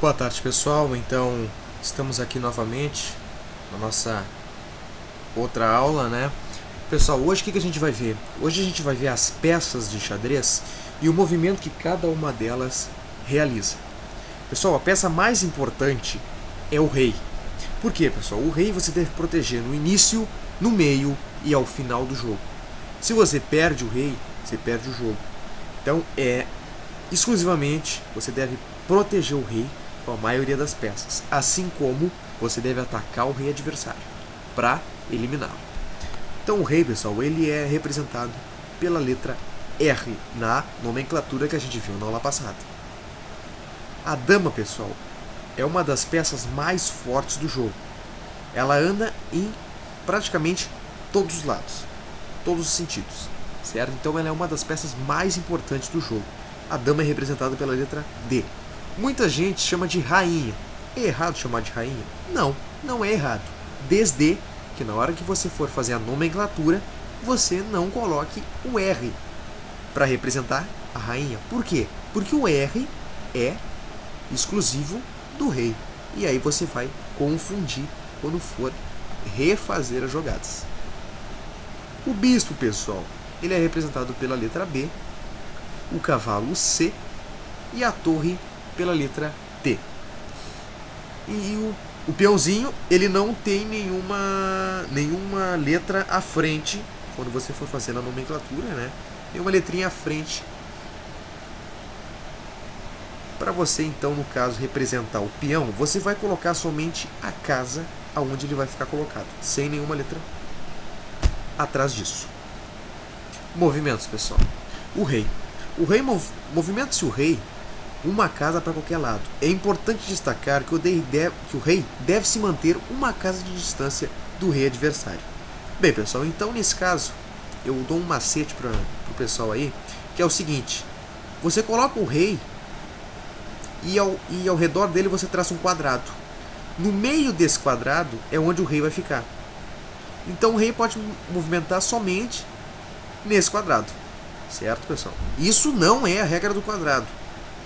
Boa tarde, pessoal. Então, estamos aqui novamente na nossa outra aula, né? Pessoal, hoje o que a gente vai ver? Hoje a gente vai ver as peças de xadrez e o movimento que cada uma delas realiza. Pessoal, a peça mais importante é o rei. Por quê, pessoal? O rei você deve proteger no início, no meio e ao final do jogo. Se você perde o rei, você perde o jogo. Então, exclusivamente você deve proteger o rei com a maioria das peças, assim como você deve atacar o rei adversário para eliminá-lo. Então o rei, pessoal, ele é representado pela letra R na nomenclatura que a gente viu na aula passada. A dama, pessoal, é uma das peças mais fortes do jogo. Ela anda em praticamente todos os lados, todos os sentidos, certo? Então ela é uma das peças mais importantes do jogo. A dama é representada pela letra D. Muita gente chama de rainha. É errado chamar de rainha? Não, não é errado. Desde que na hora que você for fazer a nomenclatura, você não coloque o R para representar a rainha. Por quê? Porque o R é exclusivo do rei. E aí você vai confundir quando for refazer as jogadas. O bispo, pessoal, ele é representado pela letra B, o cavalo C e a torre pela letra T. E o peãozinho, ele não tem nenhuma letra à frente, quando você for fazer a nomenclatura, né? Nenhuma letrinha à frente. Para você, então, no caso, representar o peão, você vai colocar somente a casa aonde ele vai ficar colocado, sem nenhuma letra atrás disso. Movimentos, pessoal. O rei movimenta-se o rei uma casa para qualquer lado. É importante destacar que o rei deve se manter uma casa de distância do rei adversário. Bem, pessoal, então nesse caso eu dou um macete para o pessoal aí, que é o seguinte: você coloca o rei e ao redor dele você traça um quadrado. No meio desse quadrado é onde o rei vai ficar. Então o rei pode movimentar somente nesse quadrado. Certo, pessoal? Isso não é a regra do quadrado.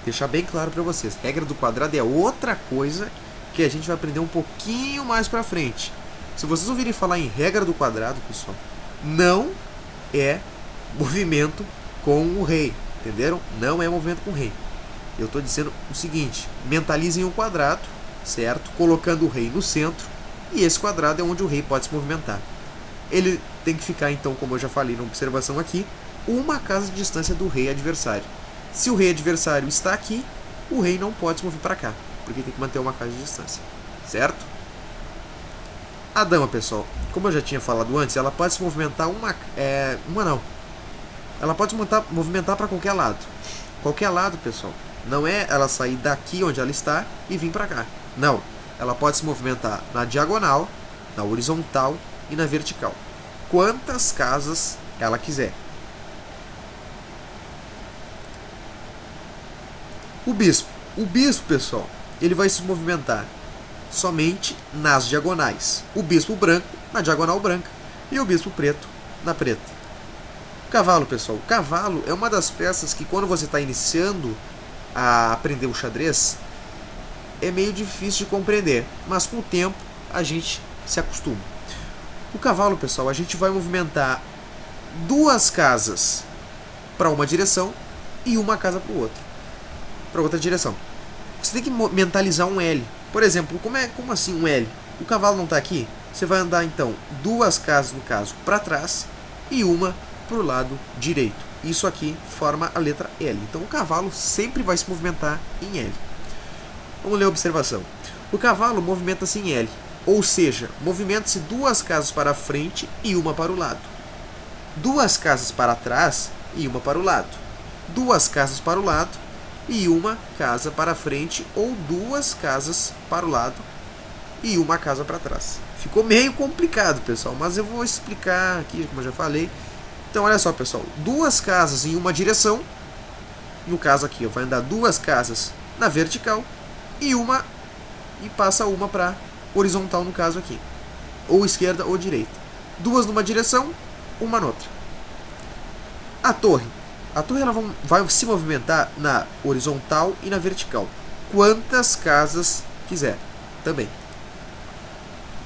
Deixar bem claro para vocês. A regra do quadrado é outra coisa que a gente vai aprender um pouquinho mais para frente. Se vocês ouvirem falar em regra do quadrado, pessoal, não é movimento com o rei. Entenderam? Não é movimento com o rei. Eu estou dizendo o seguinte: mentalizem um quadrado, certo? Colocando o rei no centro. E esse quadrado é onde o rei pode se movimentar. Ele tem que ficar, então, como eu já falei na observação aqui, uma casa de distância do rei adversário. Se o rei adversário está aqui, o rei não pode se mover para cá, porque tem que manter uma casa de distância, certo? A dama, pessoal, como eu já tinha falado antes, ela pode se movimentar ela pode se movimentar para qualquer lado. Qualquer lado, pessoal, não é ela sair daqui onde ela está e vir para cá. Não, ela pode se movimentar na diagonal, na horizontal e na vertical. Quantas casas ela quiser. O bispo, pessoal, ele vai se movimentar somente nas diagonais. O bispo branco na diagonal branca e o bispo preto na preta. O cavalo, pessoal. O cavalo é uma das peças que, quando você está iniciando a aprender o xadrez, é meio difícil de compreender, mas com o tempo a gente se acostuma. O cavalo, pessoal, a gente vai movimentar duas casas para uma direção e uma casa para outra direção. Você tem que mentalizar um L. Por exemplo, como assim um L? O cavalo não está aqui? Você vai andar, então, duas casas, no caso, para trás e uma para o lado direito. Isso aqui forma a letra L. Então o cavalo sempre vai se movimentar em L. Vamos ler a observação. O cavalo movimenta-se em L, ou seja, movimenta-se duas casas para frente e uma para o lado. Duas casas para trás e uma para o lado. Duas casas para o lado e uma casa para frente, ou duas casas para o lado e uma casa para trás. Ficou meio complicado, pessoal, mas eu vou explicar aqui, como eu já falei. Então, olha só, pessoal, duas casas em uma direção. No caso aqui, vai andar duas casas na vertical e passa uma para horizontal, no caso aqui, ou esquerda ou direita. Duas numa direção, uma noutra. A torre ela vai se movimentar na horizontal e na vertical. quantas casas quiser também.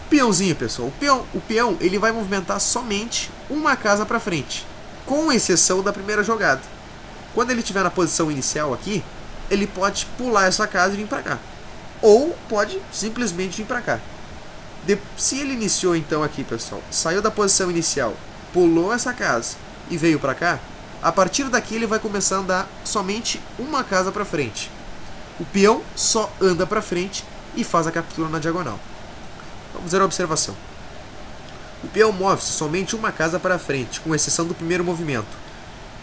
Peãozinho, pessoal. O peão ele vai movimentar somente uma casa para frente, com exceção da primeira jogada. Quando ele estiver na posição inicial aqui, ele pode pular essa casa e vir para cá. Ou pode simplesmente vir para cá. Se ele iniciou então aqui, pessoal, saiu da posição inicial, pulou essa casa e veio para cá, a partir daqui ele vai começar a andar somente uma casa para frente. O peão só anda para frente e faz a captura na diagonal. Vamos ver a observação. O peão move-se somente uma casa para frente, com exceção do primeiro movimento,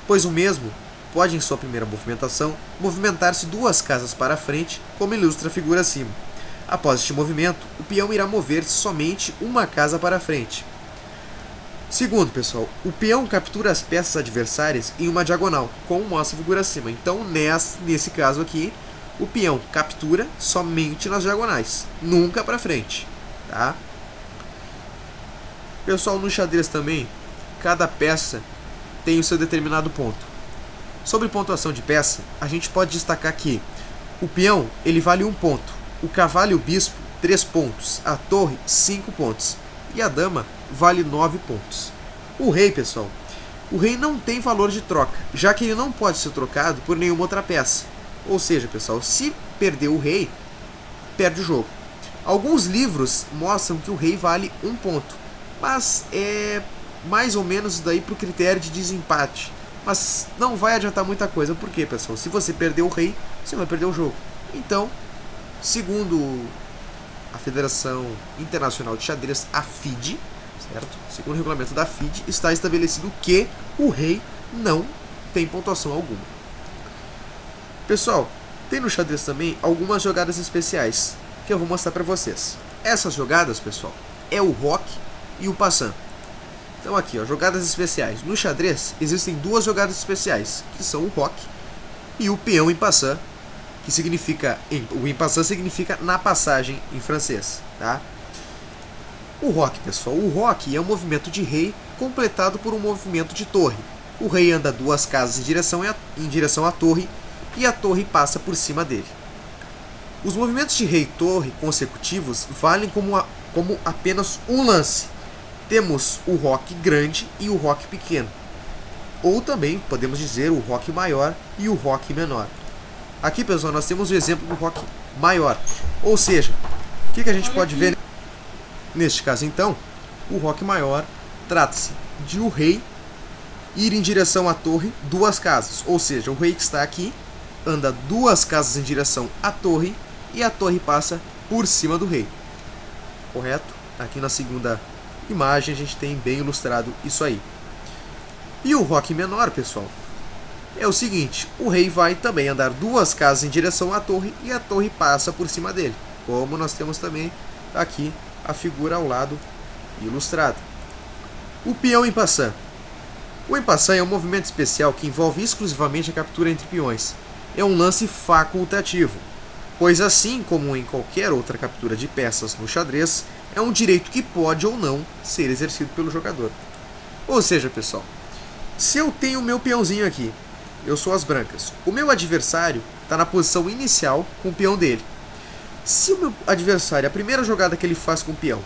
pois o mesmo pode, em sua primeira movimentação, movimentar-se duas casas para frente, como ilustra a figura acima. Após este movimento, o peão irá mover-se somente uma casa para frente. Segundo, pessoal, o peão captura as peças adversárias em uma diagonal, como mostra a figura acima. Então, nesse caso aqui, o peão captura somente nas diagonais, nunca para frente. Tá? Pessoal, no xadrez também, cada peça tem o seu determinado ponto. Sobre pontuação de peça, a gente pode destacar que o peão ele vale 1 ponto, o cavalo e o bispo 3 pontos, a torre 5 pontos e a dama vale 9 pontos. O rei, pessoal, o rei não tem valor de troca, já que ele não pode ser trocado por nenhuma outra peça. Ou seja, pessoal, se perder o rei, perde o jogo. Alguns livros mostram que o rei vale 1 ponto, mas é mais ou menos daí para o critério de desempate. Mas não vai adiantar muita coisa, por quê, pessoal? Se você perder o rei, você vai perder o jogo. Então, segundo a Federação Internacional de Xadrez, a FIDE, certo? Segundo o regulamento da FIDE, está estabelecido que o rei não tem pontuação alguma. Pessoal, tem no xadrez também algumas jogadas especiais que eu vou mostrar para vocês. Essas jogadas, pessoal, é o roque e o passant. Então aqui, ó, jogadas especiais. No xadrez existem duas jogadas especiais, que são o roque e o peão em passant, que significa, o em passant significa na passagem em francês, tá? O roque, pessoal, o roque é um movimento de rei completado por um movimento de torre. O rei anda duas casas em direção à torre e a torre passa por cima dele. Os movimentos de rei e torre consecutivos valem como apenas um lance. Temos o roque grande e o roque pequeno. Ou também podemos dizer o roque maior e o roque menor. Aqui, pessoal, nós temos o exemplo do roque maior. Ou seja, o que a gente pode ver neste caso, então? O roque maior trata-se de o rei ir em direção à torre duas casas. Ou seja, o rei que está aqui anda duas casas em direção à torre e a torre passa por cima do rei. Correto? Aqui na segunda imagem a gente tem bem ilustrado isso aí. E o roque menor, pessoal, é o seguinte: o rei vai também andar duas casas em direção à torre e a torre passa por cima dele, como nós temos também aqui a figura ao lado ilustrada. O peão em passant. O em passant é um movimento especial que envolve exclusivamente a captura entre peões. É um lance facultativo, pois assim como em qualquer outra captura de peças no xadrez, é um direito que pode ou não ser exercido pelo jogador. Ou seja, pessoal, se eu tenho o meu peãozinho aqui, eu sou as brancas, o meu adversário está na posição inicial com o peão dele. Se o meu adversário, a primeira jogada que ele faz com o peão,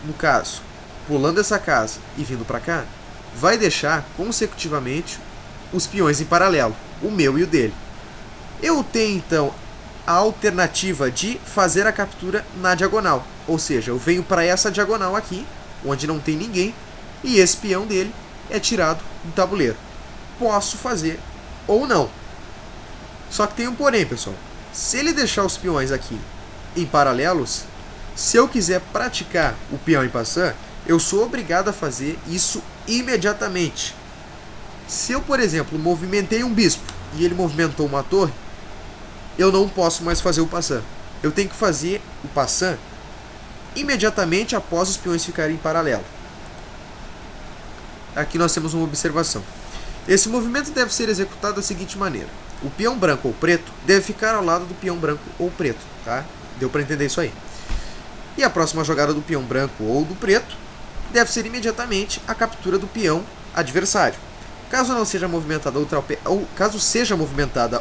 no caso, pulando essa casa e vindo para cá, vai deixar consecutivamente os peões em paralelo, o meu e o dele. Eu tenho então a alternativa de fazer a captura na diagonal, ou seja, eu venho para essa diagonal aqui, onde não tem ninguém, e esse peão dele é tirado do tabuleiro. Posso fazer ou não. Só que tem um porém, pessoal. Se ele deixar os peões aqui em paralelos, se eu quiser praticar o peão em passant, eu sou obrigado a fazer isso imediatamente. Se eu, por exemplo, movimentei um bispo e ele movimentou uma torre, eu não posso mais fazer o passant. Eu tenho que fazer o passant imediatamente após os peões ficarem em paralelo. Aqui nós temos uma observação. Esse movimento deve ser executado da seguinte maneira: o peão branco ou preto deve ficar ao lado do peão branco ou preto, tá? Deu para entender isso aí? E a próxima jogada do peão branco ou do preto deve ser imediatamente a captura do peão adversário. Caso seja movimentada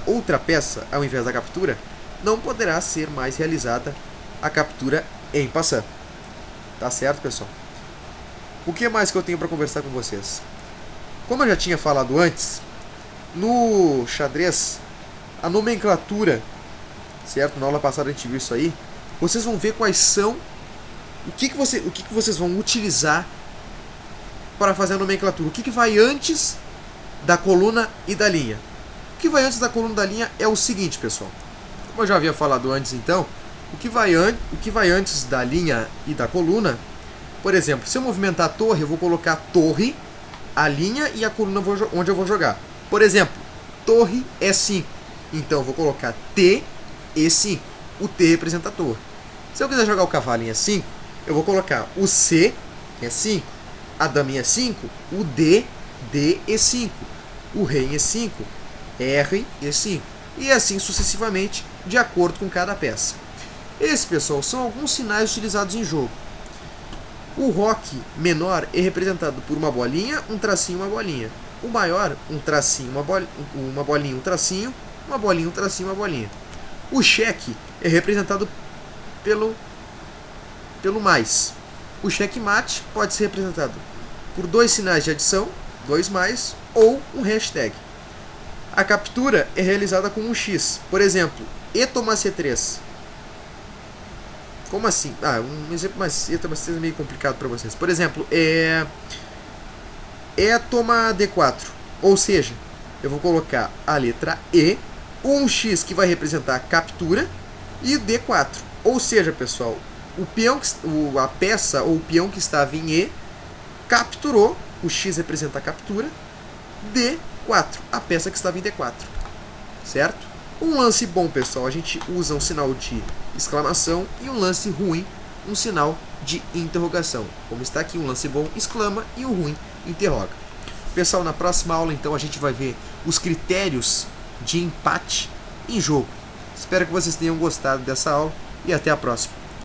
outra peça ao invés da captura, não poderá ser mais realizada a captura em passant. Tá certo, pessoal? O que mais que eu tenho para conversar com vocês? Como eu já tinha falado antes, no xadrez, a nomenclatura, certo? Na aula passada a gente viu isso aí. Vocês vão ver quais são, o que vocês vão utilizar para fazer a nomenclatura. O que vai antes da coluna e da linha. O que vai antes da coluna e da linha é o seguinte, pessoal. Como eu já havia falado antes, então, o que vai antes da linha e da coluna, por exemplo, se eu movimentar a torre, eu vou colocar a torre, a linha e a coluna onde eu vou jogar. Por exemplo, torre E5. Então eu vou colocar T, E5. O T representa a torre. Se eu quiser jogar o cavalo em E5, eu vou colocar o C, E5, a dama em E5, o D, D, E5, o rei em E5, R, E5. E assim sucessivamente, de acordo com cada peça. Esses, pessoal, são alguns sinais utilizados em jogo. O roque menor é representado por uma bolinha, um tracinho, uma bolinha. O maior, um tracinho, uma bolinha, um tracinho, uma bolinha, um tracinho, uma bolinha. O cheque é representado pelo mais. O checkmate pode ser representado por dois sinais de adição, 2 mais, ou um hashtag. A captura é realizada com um X. Por exemplo, E toma C3. Como assim? Um exemplo mais E toma C3 é meio complicado para vocês. Por exemplo, E toma D4. Ou seja, eu vou colocar a letra E, um X que vai representar a captura, e D4. Ou seja, pessoal, a peça ou o peão que estava em E capturou, o X representa a captura, D4, a peça que estava em D4. Certo? Um lance bom, pessoal, a gente usa um sinal de exclamação, e um lance ruim, um sinal de interrogação. Como está aqui, um lance bom exclama e o ruim interroga. Pessoal, na próxima aula, então, a gente vai ver os critérios de empate em jogo. Espero que vocês tenham gostado dessa aula e até a próxima.